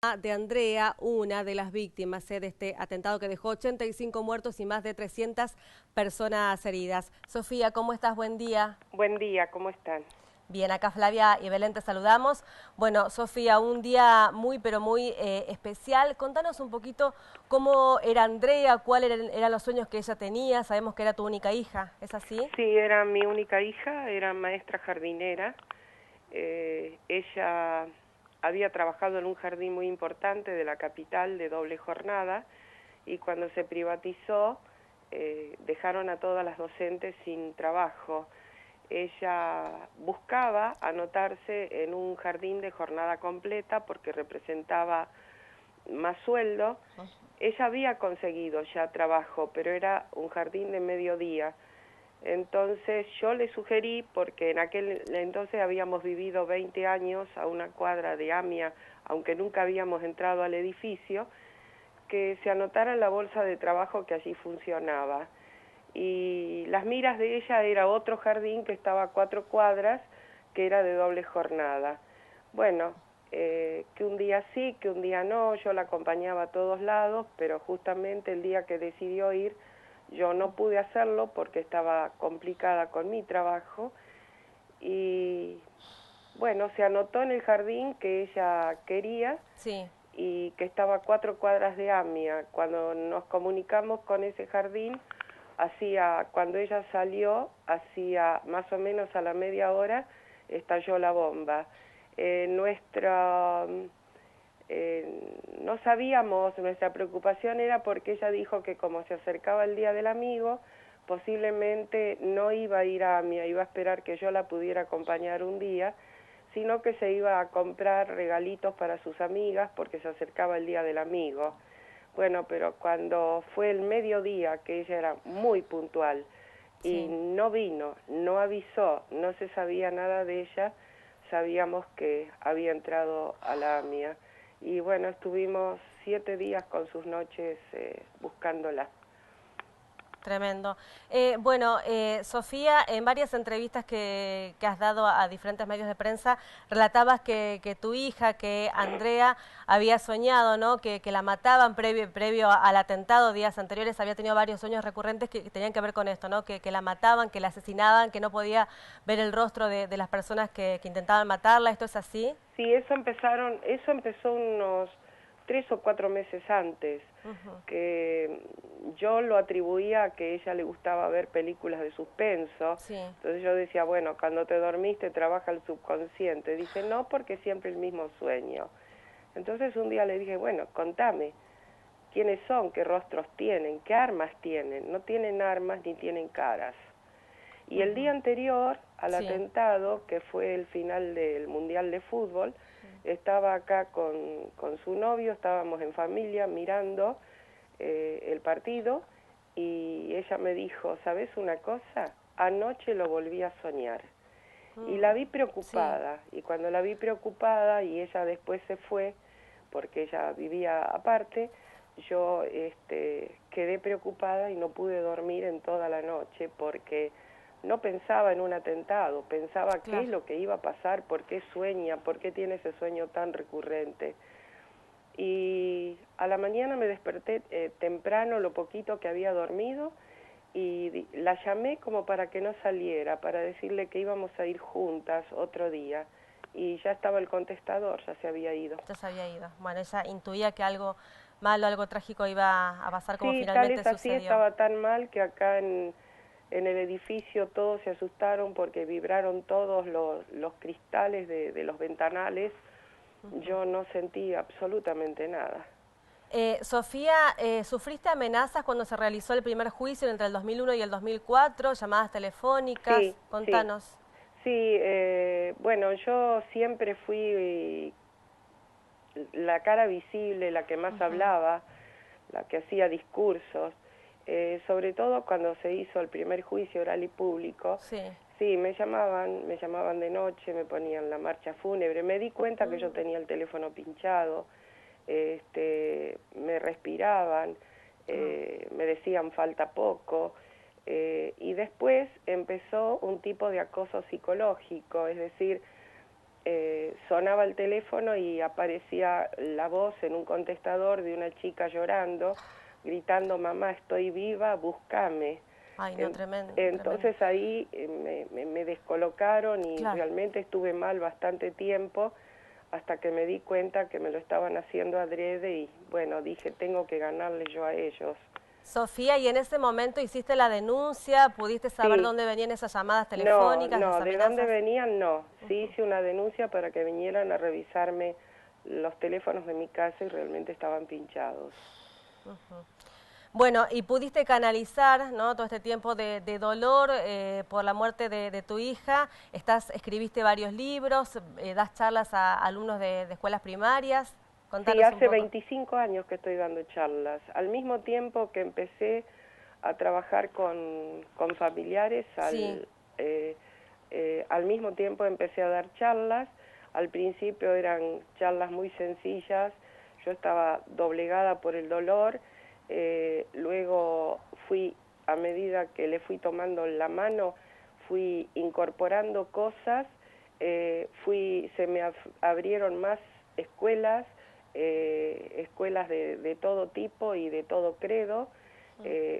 De Andrea, una de las víctimas de este atentado que dejó 85 muertos y más de 300 personas heridas. Sofía, ¿cómo estás? Buen día. Buen día, ¿cómo están? Bien, acá Flavia y Belén te saludamos. Bueno, Sofía, un día muy, pero muy especial. Contanos un poquito cómo era Andrea, cuáles eran los sueños que ella tenía. Sabemos que era tu única hija, ¿es así? Sí, era mi única hija, era maestra jardinera. Ella había trabajado en un jardín muy importante de la capital de doble jornada y cuando se privatizó dejaron a todas las docentes sin trabajo. Ella buscaba anotarse en un jardín de jornada completa porque representaba más sueldo. Ella había conseguido ya trabajo, pero era un jardín de mediodía. Entonces yo le sugerí, porque en aquel entonces habíamos vivido 20 años a una cuadra de AMIA, aunque nunca habíamos entrado al edificio, que se anotara en la bolsa de trabajo que allí funcionaba. Y las miras de ella era otro jardín que estaba a 4 cuadras, que era de doble jornada. Bueno, que un día sí, que un día no, yo la acompañaba a todos lados, pero justamente el día que decidió ir, yo no pude hacerlo porque estaba complicada con mi trabajo y bueno, se anotó en el jardín que ella quería Sí. y que estaba a 4 cuadras de AMIA. Cuando nos comunicamos con ese jardín, cuando ella salió, hacía más o menos a la media hora, estalló la bomba. No sabíamos, nuestra preocupación era porque ella dijo que como se acercaba el Día del Amigo, posiblemente no iba a ir a AMIA, iba a esperar que yo la pudiera acompañar un día, sino que se iba a comprar regalitos para sus amigas porque se acercaba el Día del Amigo. Bueno, pero cuando fue el mediodía, que ella era muy puntual, y Sí. no vino, no avisó, no se sabía nada de ella, sabíamos que había entrado a la AMIA. Y bueno, estuvimos 7 días con sus noches buscándola. Tremendo. Bueno, Sofía, en varias entrevistas que has dado a diferentes medios de prensa, relatabas que tu hija, que Andrea, había soñado, ¿no? Que la mataban previo al atentado, días anteriores, había tenido varios sueños recurrentes que tenían que ver con esto, ¿no? Que la mataban, que la asesinaban, que no podía ver el rostro de las personas que intentaban matarla. ¿Esto es así? Sí, eso empezó unos 3 o 4 meses antes, Ujú. que yo lo atribuía a que a ella le gustaba ver películas de suspenso. Sí. Entonces yo decía, bueno, cuando te dormiste trabaja el subconsciente. Dice, no, porque siempre el mismo sueño. Entonces un día le dije, bueno, contame, ¿quiénes son? ¿Qué rostros tienen? ¿Qué armas tienen? No tienen armas ni tienen caras. Y el día Ujú. anterior al Sí. atentado, que fue el final del Mundial de Fútbol, estaba acá con su novio, estábamos en familia mirando el partido y ella me dijo, ¿sabes una cosa? Anoche lo volví a soñar. Y la vi Sí. preocupada, y cuando la vi preocupada y ella después se fue, porque ella vivía aparte, yo quedé preocupada y no pude dormir en toda la noche porque no pensaba en un atentado, pensaba qué es Claro. lo que iba a pasar, por qué sueña, por qué tiene ese sueño tan recurrente. Y a la mañana me desperté temprano, lo poquito que había dormido, y la llamé como para que no saliera, para decirle que íbamos a ir juntas otro día. Y ya estaba el contestador, ya se había ido. Ya se había ido. Bueno, ella intuía que algo malo, algo trágico iba a pasar como Sí, tal finalmente es así, sucedió. estaba tan mal que acá en el edificio todos se asustaron porque vibraron todos los cristales de los ventanales. Yo no sentí absolutamente nada. Sofía, ¿sufriste amenazas cuando se realizó el primer juicio entre el 2001 y el 2004? ¿Llamadas telefónicas? Sí, sí, Contanos. sí, bueno, yo siempre fui la cara visible, la que más Ujú. hablaba, la que hacía discursos, sobre todo cuando se hizo el primer juicio oral y público. Sí. Sí, me llamaban de noche, me ponían la marcha fúnebre, me di cuenta que yo tenía el teléfono pinchado, me respiraban, Ah. me decían falta poco, y después empezó un tipo de acoso psicológico, es decir, sonaba el teléfono y aparecía la voz en un contestador de una chica llorando, gritando: mamá, estoy viva, búscame. Ay, no, tremendo. Entonces tremendo. ahí me descolocaron y Claro. realmente estuve mal bastante tiempo, hasta que me di cuenta que me lo estaban haciendo adrede y bueno, dije, tengo que ganarle yo a ellos. Sofía, ¿y en ese momento hiciste la denuncia? ¿Pudiste saber Sí, dónde venían esas llamadas no, telefónicas, las no, de dónde amenazas? venían no, sí hice una denuncia para que vinieran a revisarme los teléfonos de mi casa y realmente estaban pinchados. Bueno, y pudiste canalizar, ¿no?, todo este tiempo de dolor por la muerte de tu hija. Escribiste varios libros, das charlas a alumnos de escuelas primarias. Sí, Contanos un hace poco. 25 años que estoy dando charlas. Al mismo tiempo que empecé a trabajar con familiares, Sí, al mismo tiempo empecé a dar charlas. Al principio eran charlas muy sencillas, yo estaba doblegada por el dolor, luego fui, a medida que le fui tomando la mano, fui incorporando cosas, se me abrieron más escuelas, escuelas de todo tipo y de todo credo,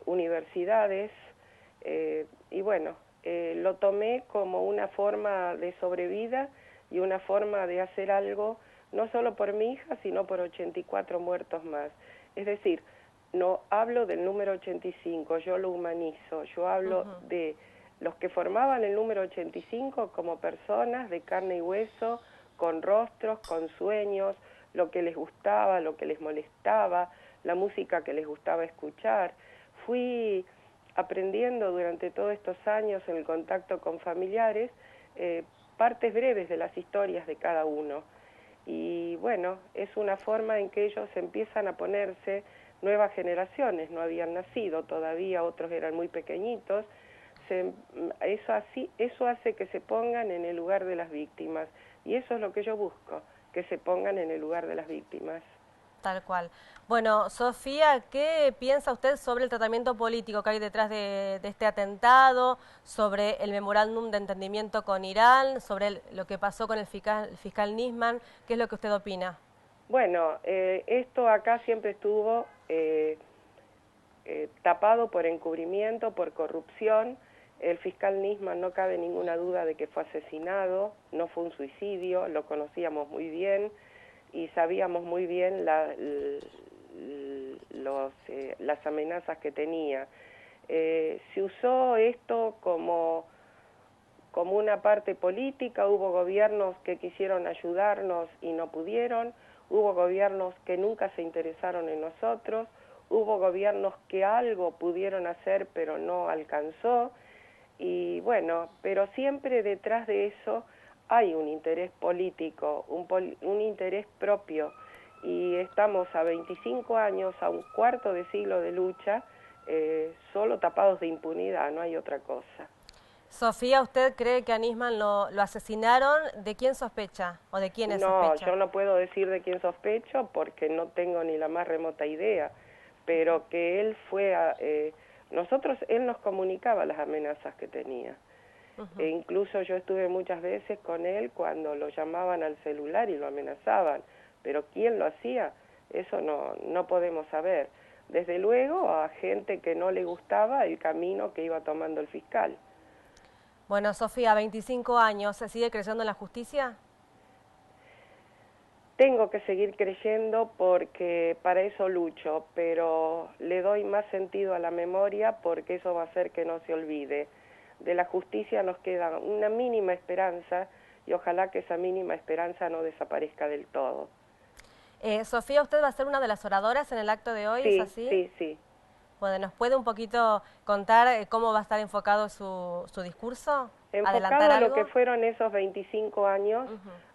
universidades, y bueno, lo tomé como una forma de sobrevida y una forma de hacer algo, no solo por mi hija, sino por 84 muertos más. Es decir, no hablo del número 85, yo lo humanizo, yo hablo de los que formaban el número 85 como personas de carne y hueso, con rostros, con sueños, lo que les gustaba, lo que les molestaba, la música que les gustaba escuchar. Fui aprendiendo durante todos estos años en el contacto con familiares partes breves de las historias de cada uno. Y bueno, es una forma en que ellos empiezan a ponerse, nuevas generaciones, no habían nacido todavía, otros eran muy pequeñitos, eso hace que se pongan en el lugar de las víctimas, y eso es lo que yo busco, que se pongan en el lugar de las víctimas. tal cual. Bueno, Sofía, ¿qué piensa usted sobre el tratamiento político que hay detrás de este atentado, sobre el memorándum de entendimiento con Irán, sobre lo que pasó con el fiscal Nisman? ¿Qué es lo que usted opina? Bueno, esto acá siempre estuvo tapado por encubrimiento, por corrupción. El fiscal Nisman, no cabe ninguna duda de que fue asesinado, no fue un suicidio, lo conocíamos muy bien y sabíamos muy bien las amenazas que tenía. Se usó esto como una parte política, hubo gobiernos que quisieron ayudarnos y no pudieron, hubo gobiernos que nunca se interesaron en nosotros, hubo gobiernos que algo pudieron hacer pero no alcanzó, y bueno, pero siempre detrás de eso hay un interés político, un interés propio, y estamos a 25 años, a un cuarto de siglo de lucha, solo tapados de impunidad, no hay otra cosa. Sofía, ¿usted cree que a Nisman lo asesinaron? ¿De quién sospecha o de quiénes No, sospecha? yo no puedo decir de quién sospecho porque no tengo ni la más remota idea, pero que él él nos comunicaba las amenazas que tenía. E incluso yo estuve muchas veces con él cuando lo llamaban al celular y lo amenazaban, pero quién lo hacía, eso no podemos saber. Desde luego a gente que no le gustaba el camino que iba tomando el fiscal. Bueno, Sofía, 25 años, ¿se sigue creyendo en la justicia? Tengo que seguir creyendo porque para eso lucho, pero le doy más sentido a la memoria porque eso va a hacer que no se olvide. De la justicia nos queda una mínima esperanza y ojalá que esa mínima esperanza no desaparezca del todo. Sofía, ¿usted va a ser una de las oradoras en el acto de hoy? ¿Es Sí, así? sí, sí. Bueno, ¿nos puede un poquito contar cómo va a estar enfocado su discurso? Enfocado ¿Adelantar a lo que algo? fueron esos 25 años,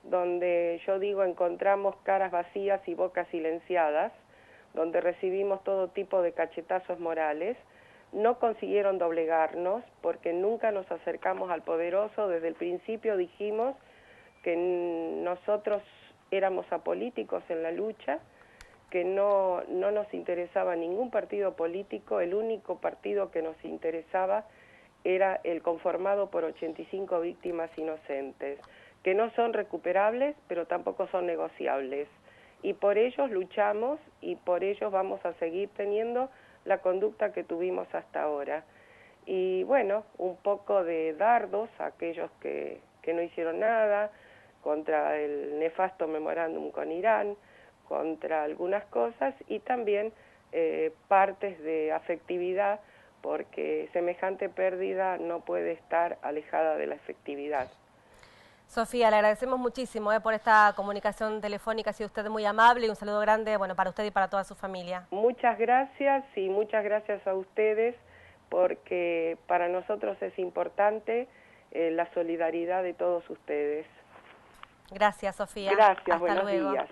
donde yo digo encontramos caras vacías y bocas silenciadas, donde recibimos todo tipo de cachetazos morales, no consiguieron doblegarnos porque nunca nos acercamos al poderoso, desde el principio dijimos que nosotros éramos apolíticos en la lucha, que no nos interesaba ningún partido político, el único partido que nos interesaba era el conformado por 85 víctimas inocentes, que no son recuperables, pero tampoco son negociables. Y por ellos luchamos y por ellos vamos a seguir teniendo la conducta que tuvimos hasta ahora. Y bueno, un poco de dardos a aquellos que no hicieron nada, contra el nefasto memorándum con Irán, contra algunas cosas, y también partes de afectividad, porque semejante pérdida no puede estar alejada de la efectividad. Sofía, le agradecemos muchísimo por esta comunicación telefónica, ha sido usted muy amable, y un saludo grande, bueno, para usted y para toda su familia. Muchas gracias, y muchas gracias a ustedes, porque para nosotros es importante la solidaridad de todos ustedes. Gracias, Sofía. Gracias, Hasta buenos luego. días.